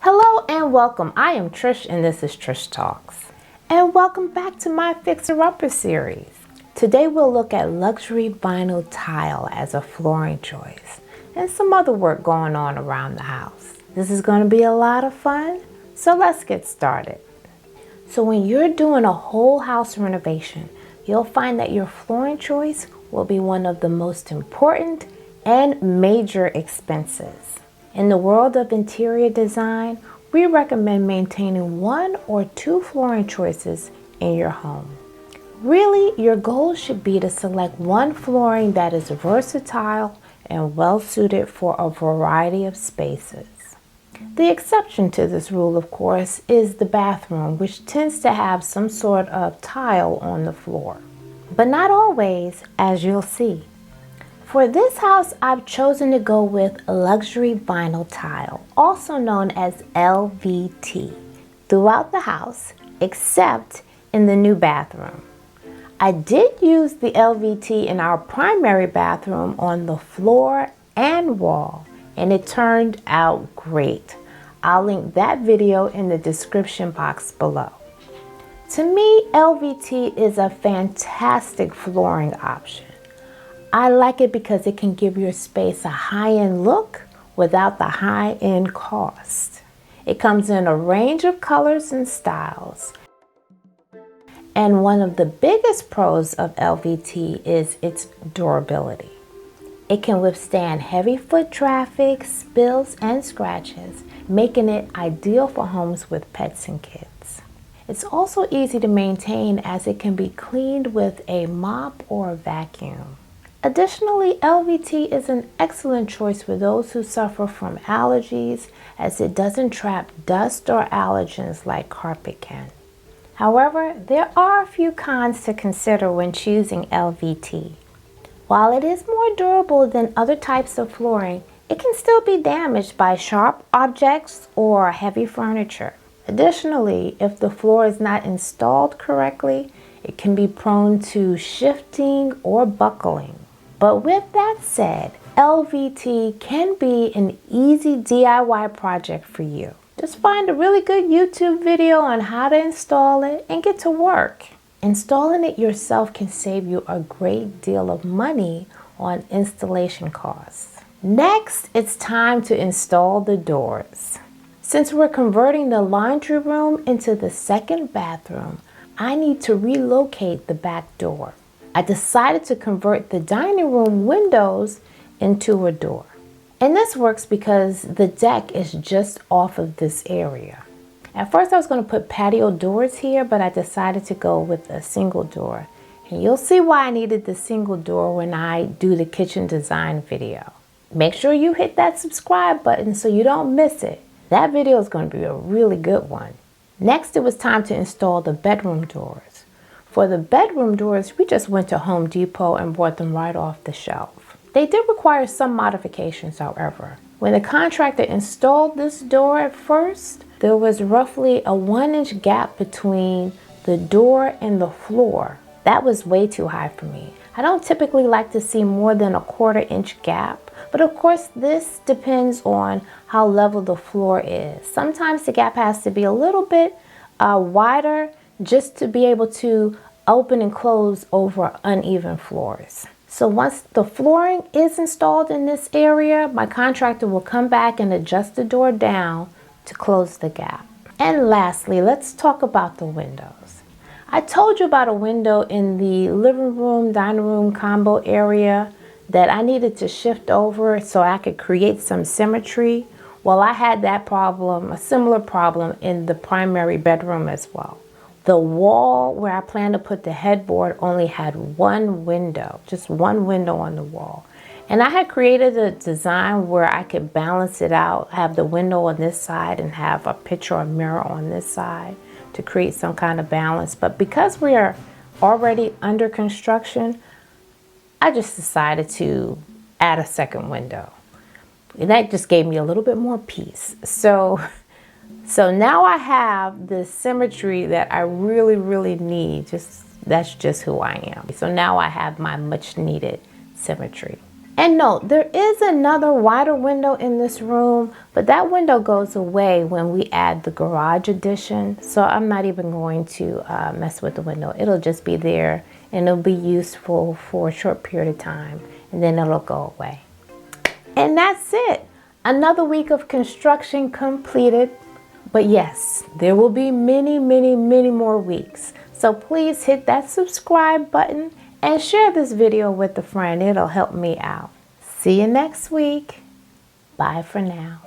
Hello and welcome. I am Trish and this is Trish Talks. And welcome back to my Fixer Upper series. Today we'll look at luxury vinyl tile as a flooring choice and some other work going on around the house. This is going to be a lot of fun, so let's get started. So when you're doing a whole house renovation, you'll find that your flooring choice will be one of the most important and major expenses. In the world of interior design, we recommend maintaining one or two flooring choices in your home. Really, your goal should be to select one flooring that is versatile and well suited for a variety of spaces. The exception to this rule, of course, is the bathroom, which tends to have some sort of tile on the floor. But not always, as you'll see. For this house, I've chosen to go with luxury vinyl tile, also known as LVT, throughout the house, except in the new bathroom. I did use the LVT in our primary bathroom on the floor and wall, and it turned out great. I'll link that video in the description box below. To me, LVT is a fantastic flooring option. I like it because it can give your space a high-end look without the high-end cost. It comes in a range of colors and styles. And one of the biggest pros of LVT is its durability. It can withstand heavy foot traffic, spills, and scratches, making it ideal for homes with pets and kids. It's also easy to maintain as it can be cleaned with a mop or a vacuum. Additionally, LVT is an excellent choice for those who suffer from allergies, as it doesn't trap dust or allergens like carpet can. However, there are a few cons to consider when choosing LVT. While it is more durable than other types of flooring, it can still be damaged by sharp objects or heavy furniture. Additionally, if the floor is not installed correctly, it can be prone to shifting or buckling. But with that said, LVT can be an easy DIY project for you. Just find a really good YouTube video on how to install it and get to work. Installing it yourself can save you a great deal of money on installation costs. Next, it's time to install the doors. Since we're converting the laundry room into the second bathroom, I need to relocate the back door. I decided to convert the dining room windows into a door. And this works because the deck is just off of this area. At first I was going to put patio doors here, but I decided to go with a single door. And you'll see why I needed the single door when I do the kitchen design video. Make sure you hit that subscribe button so you don't miss it. That video is going to be a really good one. Next, it was time to install the bedroom doors. For the bedroom doors, we just went to Home Depot and bought them right off the shelf. They did require some modifications, however. When the contractor installed this door at first, there was roughly a 1-inch gap between the door and the floor. That was way too high for me. I don't typically like to see more than a 1/4-inch gap, but of course this depends on how level the floor is. Sometimes the gap has to be a little bit wider just to be able to open and close over uneven floors. So once the flooring is installed in this area, my contractor will come back and adjust the door down to close the gap. And lastly, let's talk about the windows. I told you about a window in the living room, dining room combo area that I needed to shift over so I could create some symmetry. Well, I had that problem, a similar problem in the primary bedroom as well. The wall where I planned to put the headboard only had one window, just one window on the wall. And I had created a design where I could balance it out, have the window on this side and have a picture or mirror on this side to create some kind of balance. But because we are already under construction, I just decided to add a second window. And that just gave me a little bit more peace. So now I have the symmetry that I really need. That's just who I am. So now I have my much needed symmetry. And no, there is another wider window in this room, but that window goes away when we add the garage addition. So I'm not even going to mess with the window. It'll just be there and it'll be useful for a short period of time and then it'll go away. And that's it. Another week of construction completed. But yes, there will be many, many, many more weeks. So please hit that subscribe button and share this video with a friend. It'll help me out. See you next week. Bye for now.